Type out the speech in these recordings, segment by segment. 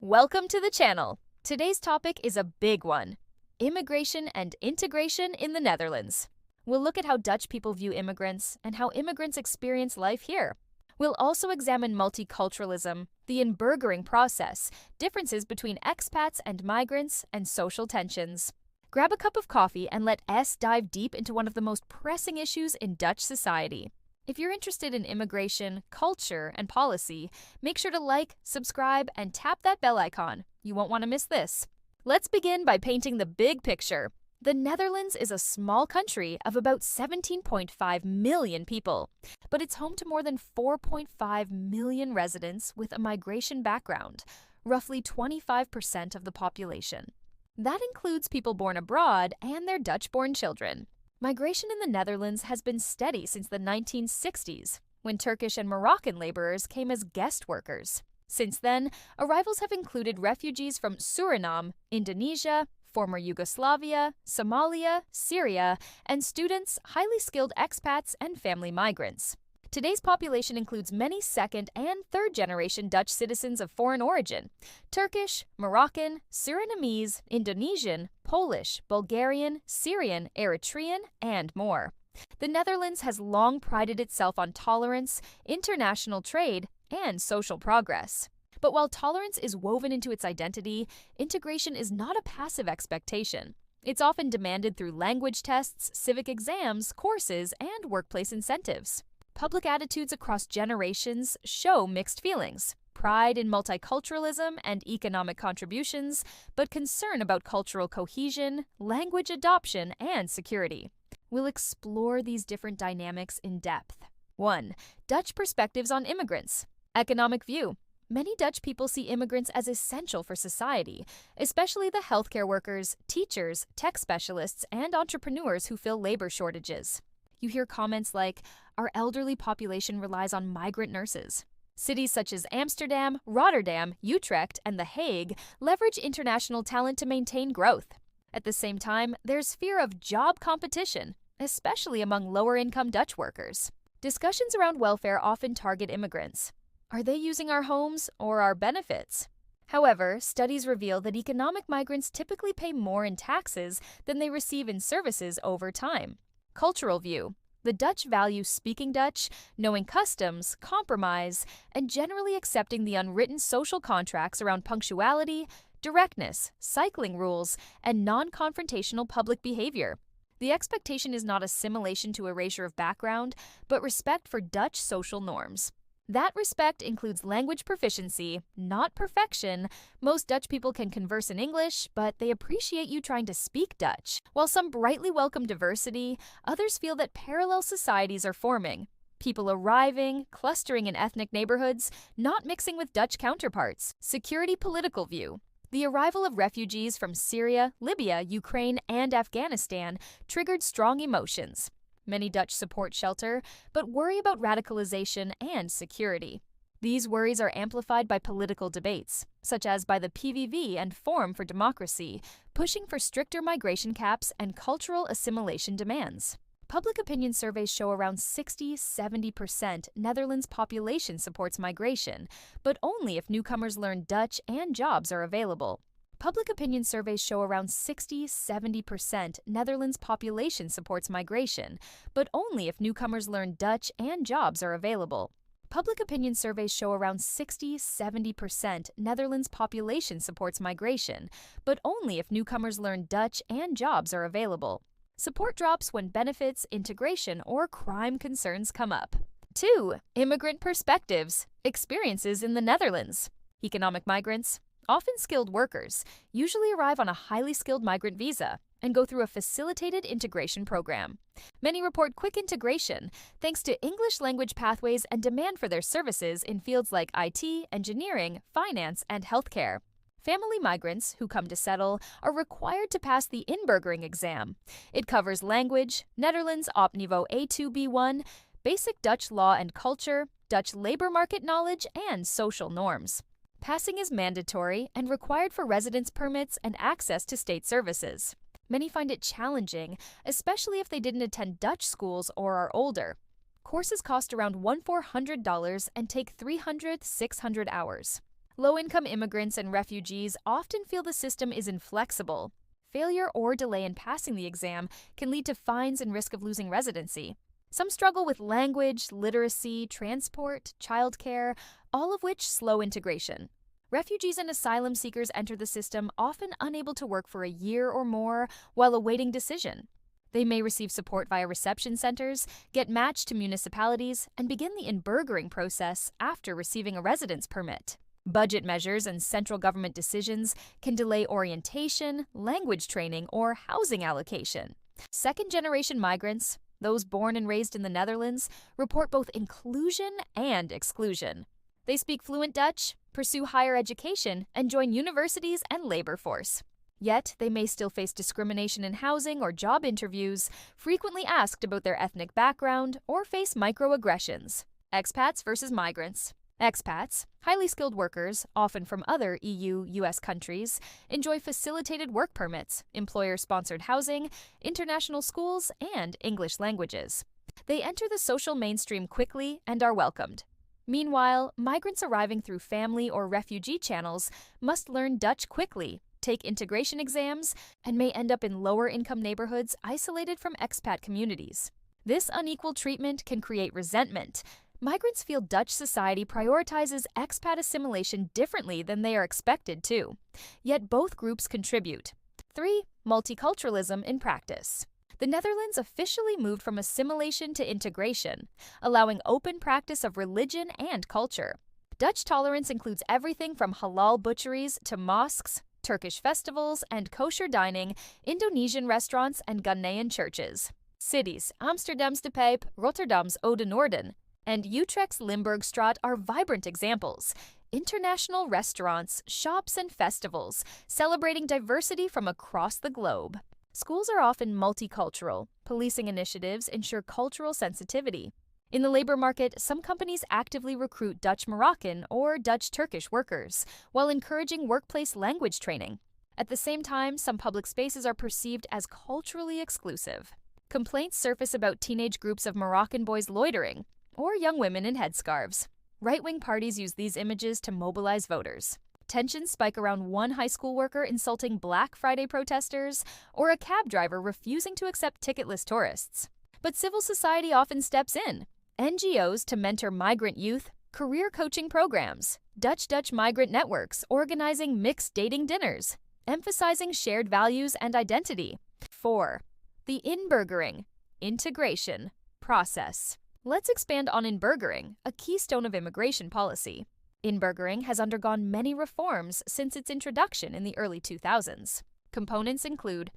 Welcome to the channel. Today's topic is a big one: immigration and integration in the Netherlands. We'll look at how Dutch people view immigrants and how immigrants experience life here. We'll also examine multiculturalism, the Inburgering process, differences between expats and migrants, and social tensions. Grab a cup of coffee and let us dive deep into one of the most pressing issues in Dutch society. If you're interested in immigration, culture, and policy, make sure to like, subscribe, and tap that bell icon. You won't want to miss this. Let's begin by painting the big picture. The Netherlands is a small country of about 17.5 million people, but it's home to more than 4.5 million residents with a migration background, roughly 25% of the population. That includes people born abroad and their Dutch-born children. Migration in the Netherlands has been steady since the 1960s, when Turkish and Moroccan laborers came as guest workers. Since then, arrivals have included refugees from Suriname, Indonesia, former Yugoslavia, Somalia, Syria, and students, highly skilled expats, and family migrants. Today's population includes many second- and third-generation Dutch citizens of foreign origin: Turkish, Moroccan, Surinamese, Indonesian, Polish, Bulgarian, Syrian, Eritrean, and more. The Netherlands has long prided itself on tolerance, international trade, and social progress. But while tolerance is woven into its identity, integration is not a passive expectation. It's often demanded through language tests, civic exams, courses, and workplace incentives. Public attitudes across generations show mixed feelings: pride in multiculturalism and economic contributions, but concern about cultural cohesion, language adoption, and security. We'll explore these different dynamics in depth. 1. Dutch perspectives on immigrants. Economic view. Many Dutch people see immigrants as essential for society, especially the healthcare workers, teachers, tech specialists, and entrepreneurs who fill labor shortages. You hear comments like, "Our elderly population relies on migrant nurses." Cities such as Amsterdam, Rotterdam, Utrecht, and The Hague leverage international talent to maintain growth. At the same time, there's fear of job competition, especially among lower-income Dutch workers. Discussions around welfare often target immigrants. Are they using our homes or our benefits? However, studies reveal that economic migrants typically pay more in taxes than they receive in services over time. Cultural view. The Dutch value speaking Dutch, knowing customs, compromise, and generally accepting the unwritten social contracts around punctuality, directness, cycling rules, and non-confrontational public behavior. The expectation is not assimilation to erasure of background, but respect for Dutch social norms. That respect includes language proficiency, not perfection. Most Dutch people can converse in English, but they appreciate you trying to speak Dutch. While some brightly welcome diversity, others feel that parallel societies are forming. People arriving, clustering in ethnic neighborhoods, not mixing with Dutch counterparts. Security political view. The arrival of refugees from Syria, Libya, Ukraine, and Afghanistan triggered strong emotions. Many Dutch support shelter, but worry about radicalization and security. These worries are amplified by political debates, such as by the PVV and Forum for Democracy, pushing for stricter migration caps and cultural assimilation demands. Public opinion surveys show around 60–70% Netherlands population supports migration, but only if newcomers learn Dutch and jobs are available. Public opinion surveys show around 60–70% Netherlands population supports migration, but only if newcomers learn Dutch and jobs are available. Public opinion surveys show around 60–70% Netherlands population supports migration, but only if newcomers learn Dutch and jobs are available. Support drops when benefits, integration, or crime concerns come up. 2. Immigrant perspectives. Experiences in the Netherlands. Economic migrants, often skilled workers, usually arrive on a highly skilled migrant visa and go through a facilitated integration program. Many report quick integration thanks to English language pathways and demand for their services in fields like IT, engineering, finance, and healthcare. Family migrants who come to settle are required to pass the Inburgering exam. It covers language, Netherlands op niveau A2-B1, basic Dutch law and culture, Dutch labor market knowledge, and social norms. Passing is mandatory and required for residence permits and access to state services. Many find it challenging, especially if they didn't attend Dutch schools or are older. Courses cost around $1,400 and take 300–600 hours. Low-income immigrants and refugees often feel the system is inflexible. Failure or delay in passing the exam can lead to fines and risk of losing residency. Some struggle with language, literacy, transport, childcare, all of which slow integration. Refugees and asylum seekers enter the system often unable to work for a year or more while awaiting decision. They may receive support via reception centers, get matched to municipalities, and begin the Inburgering process after receiving a residence permit. Budget measures and central government decisions can delay orientation, language training, or housing allocation. Second-generation migrants, those born and raised in the Netherlands, report both inclusion and exclusion. They speak fluent Dutch, pursue higher education, and join universities and labor force. Yet, they may still face discrimination in housing or job interviews, frequently asked about their ethnic background, or face microaggressions. Expats versus migrants. Expats, highly skilled workers, often from other EU/US countries, enjoy facilitated work permits, employer-sponsored housing, international schools, and English languages. They enter the social mainstream quickly and are welcomed. Meanwhile, migrants arriving through family or refugee channels must learn Dutch quickly, take integration exams, and may end up in lower-income neighborhoods isolated from expat communities. This unequal treatment can create resentment. Migrants feel Dutch society prioritizes expat assimilation differently than they are expected to. Yet both groups contribute. 3. Multiculturalism in practice. The Netherlands officially moved from assimilation to integration, allowing open practice of religion and culture. Dutch tolerance includes everything from halal butcheries to mosques, Turkish festivals and kosher dining, Indonesian restaurants and Ghanaian churches. Cities Amsterdam's De Pijp, Rotterdam's Oude Noorden, and Utrecht's Limburgstraat are vibrant examples. International restaurants, shops, and festivals celebrating diversity from across the globe. Schools are often multicultural. Policing initiatives ensure cultural sensitivity. In the labor market, some companies actively recruit Dutch Moroccan or Dutch Turkish workers, while encouraging workplace language training. At the same time, some public spaces are perceived as culturally exclusive. Complaints surface about teenage groups of Moroccan boys loitering, or young women in headscarves. Right-wing parties use these images to mobilize voters. Tensions spike around one high school worker insulting Black Friday protesters, or a cab driver refusing to accept ticketless tourists. But civil society often steps in. NGOs to mentor migrant youth, career coaching programs, Dutch migrant networks organizing mixed dating dinners, emphasizing shared values and identity. 4. The Inburgering, integration, process. Let's expand on Inburgering, a keystone of immigration policy. Inburgering has undergone many reforms since its introduction in the early 2000s. Components include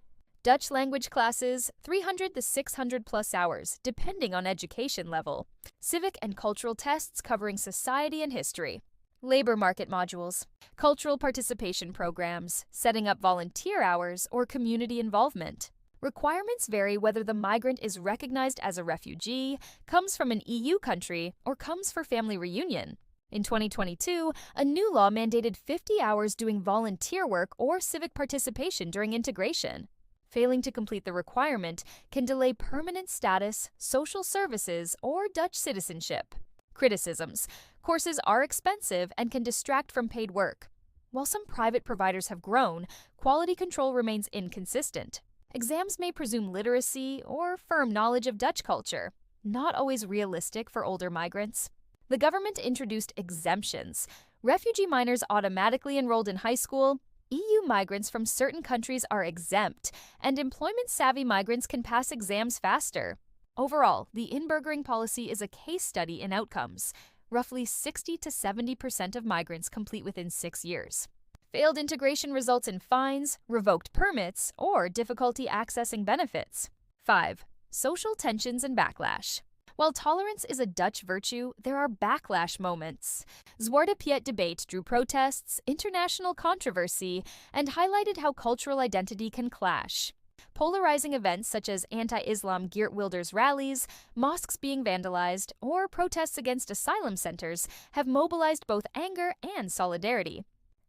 Dutch language classes, 300 to 600 plus hours, depending on education level. Civic and cultural tests covering society and history. Labor market modules. Cultural participation programs, setting up volunteer hours or community involvement. Requirements vary whether the migrant is recognized as a refugee, comes from an EU country, or comes for family reunion. In 2022, a new law mandated 50 hours doing volunteer work or civic participation during integration. Failing to complete the requirement can delay permanent status, social services, or Dutch citizenship. Criticisms. Courses are expensive and can distract from paid work. While some private providers have grown, quality control remains inconsistent. Exams may presume literacy or firm knowledge of Dutch culture, not always realistic for older migrants. The government introduced exemptions. Refugee minors automatically enrolled in high school, EU migrants from certain countries are exempt, and employment-savvy migrants can pass exams faster. Overall, the Inburgering policy is a case study in outcomes. Roughly 60 to 70% of migrants complete within 6 years. Failed integration results in fines, revoked permits, or difficulty accessing benefits. 5. Social tensions and backlash. While tolerance is a Dutch virtue, there are backlash moments. Zwarte Piet debate drew protests, international controversy, and highlighted how cultural identity can clash. Polarizing events such as anti-Islam Geert Wilders rallies, mosques being vandalized, or protests against asylum centers have mobilized both anger and solidarity.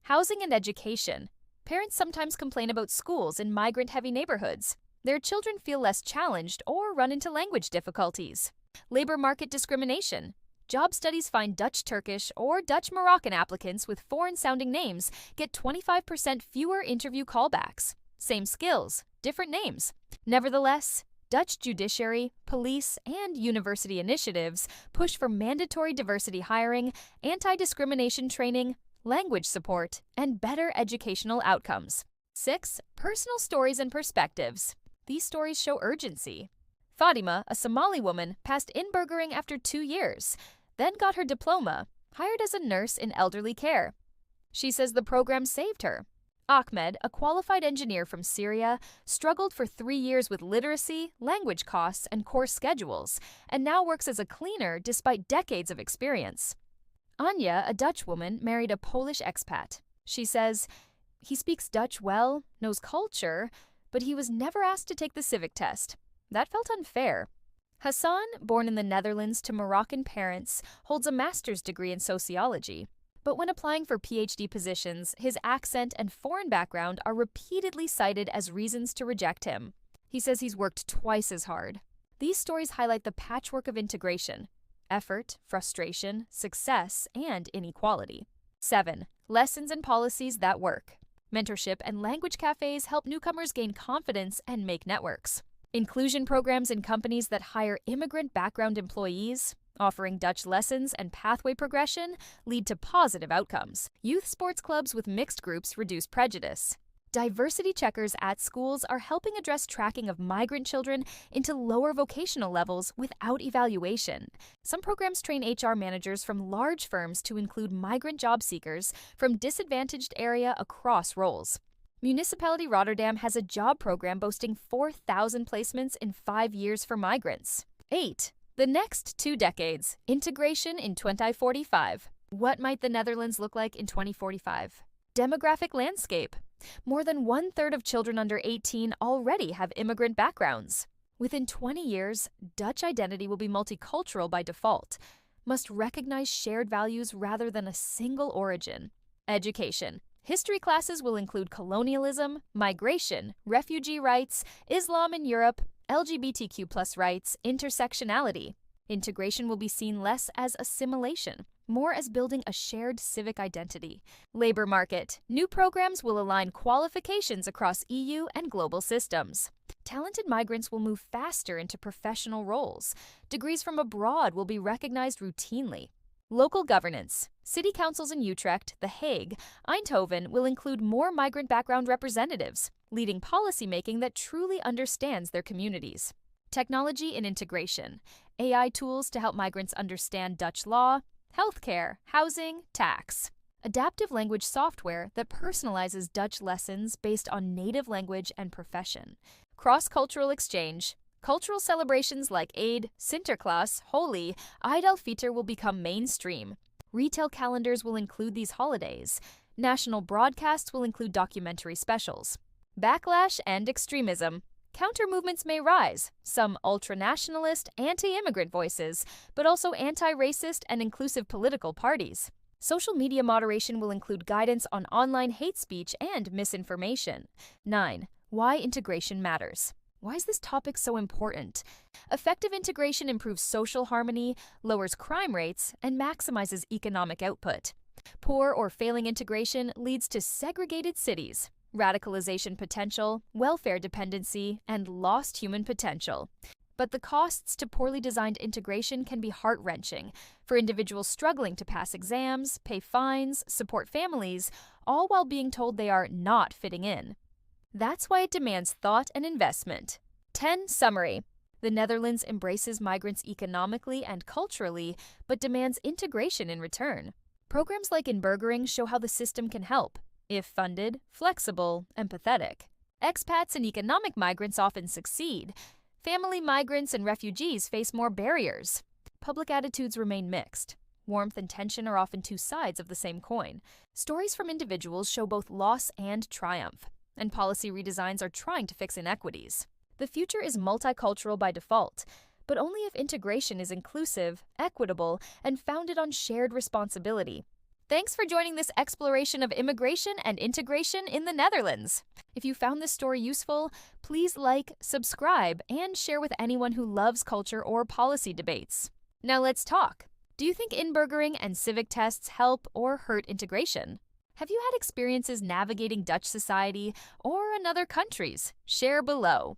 Housing and education. Parents sometimes complain about schools in migrant-heavy neighborhoods. Their children feel less challenged or run into language difficulties. Labor market discrimination. Job studies find Dutch Turkish or Dutch Moroccan applicants with foreign-sounding names get 25% fewer interview callbacks. Same skills, different names. Nevertheless, Dutch judiciary, police, and university initiatives push for mandatory diversity hiring, anti-discrimination training, language support, and better educational outcomes. 6. Personal stories and perspectives. These stories show urgency. Fatima, a Somali woman, passed Inburgering after 2 years, then got her diploma, hired as a nurse in elderly care. She says the program saved her. Ahmed, a qualified engineer from Syria, struggled for 3 years with literacy, language costs, and course schedules, and now works as a cleaner despite decades of experience. Anya, a Dutch woman, married a Polish expat. She says, "He speaks Dutch well, knows culture, but he was never asked to take the civic test. That felt unfair." Hassan, born in the Netherlands to Moroccan parents, holds a master's degree in sociology. But when applying for PhD positions, his accent and foreign background are repeatedly cited as reasons to reject him. He says he's worked twice as hard. These stories highlight the patchwork of integration: effort, frustration, success, and inequality. 7. Lessons and policies that work. Mentorship and language cafes help newcomers gain confidence and make networks. Inclusion programs in companies that hire immigrant background employees, offering Dutch lessons and pathway progression, lead to positive outcomes. Youth sports clubs with mixed groups reduce prejudice. Diversity checkers at schools are helping address tracking of migrant children into lower vocational levels without evaluation. Some programs train HR managers from large firms to include migrant job seekers from disadvantaged area across roles. Municipality Rotterdam has a job program boasting 4,000 placements in 5 years for migrants. 8. The next 2 decades. Integration in 2045. What might the Netherlands look like in 2045? Demographic landscape. More than 1/3 of children under 18 already have immigrant backgrounds. Within 20 years, Dutch identity will be multicultural by default, must recognize shared values rather than a single origin. Education. History classes will include colonialism, migration, refugee rights, Islam in Europe, LGBTQ+ rights, intersectionality. Integration will be seen less as assimilation, more as building a shared civic identity. Labor market. New programs will align qualifications across EU and global systems. Talented migrants will move faster into professional roles. Degrees from abroad will be recognized routinely. Local governance. City councils in Utrecht, The Hague, Eindhoven will include more migrant background representatives, leading policymaking that truly understands their communities. Technology and integration. AI tools to help migrants understand Dutch law, healthcare, housing, tax. Adaptive language software that personalizes Dutch lessons based on native language and profession. Cross-cultural exchange. Cultural celebrations like Eid, Sinterklaas, Holi, Eid al-Fitr will become mainstream. Retail calendars will include these holidays. National broadcasts will include documentary specials. Backlash and extremism. Counter-movements may rise, some ultra-nationalist, anti-immigrant voices, but also anti-racist and inclusive political parties. Social media moderation will include guidance on online hate speech and misinformation. 9. Why integration matters. Why is this topic so important? Effective integration improves social harmony, lowers crime rates, and maximizes economic output. Poor or failing integration leads to segregated cities, radicalization potential, welfare dependency, and lost human potential. But the costs to poorly designed integration can be heart-wrenching for individuals struggling to pass exams, pay fines, support families, all while being told they are not fitting in. That's why it demands thought and investment. 10. Summary. The Netherlands embraces migrants economically and culturally, but demands integration in return. Programs like Inburgering show how the system can help, if funded, flexible, empathetic. Expats and economic migrants often succeed. Family migrants and refugees face more barriers. Public attitudes remain mixed. Warmth and tension are often two sides of the same coin. Stories from individuals show both loss and triumph, and policy redesigns are trying to fix inequities. The future is multicultural by default, but only if integration is inclusive, equitable, and founded on shared responsibility. Thanks for joining this exploration of immigration and integration in the Netherlands. If you found this story useful, please like, subscribe, and share with anyone who loves culture or policy debates. Now let's talk. Do you think Inburgering and civic tests help or hurt integration? Have you had experiences navigating Dutch society or another countries? Share below.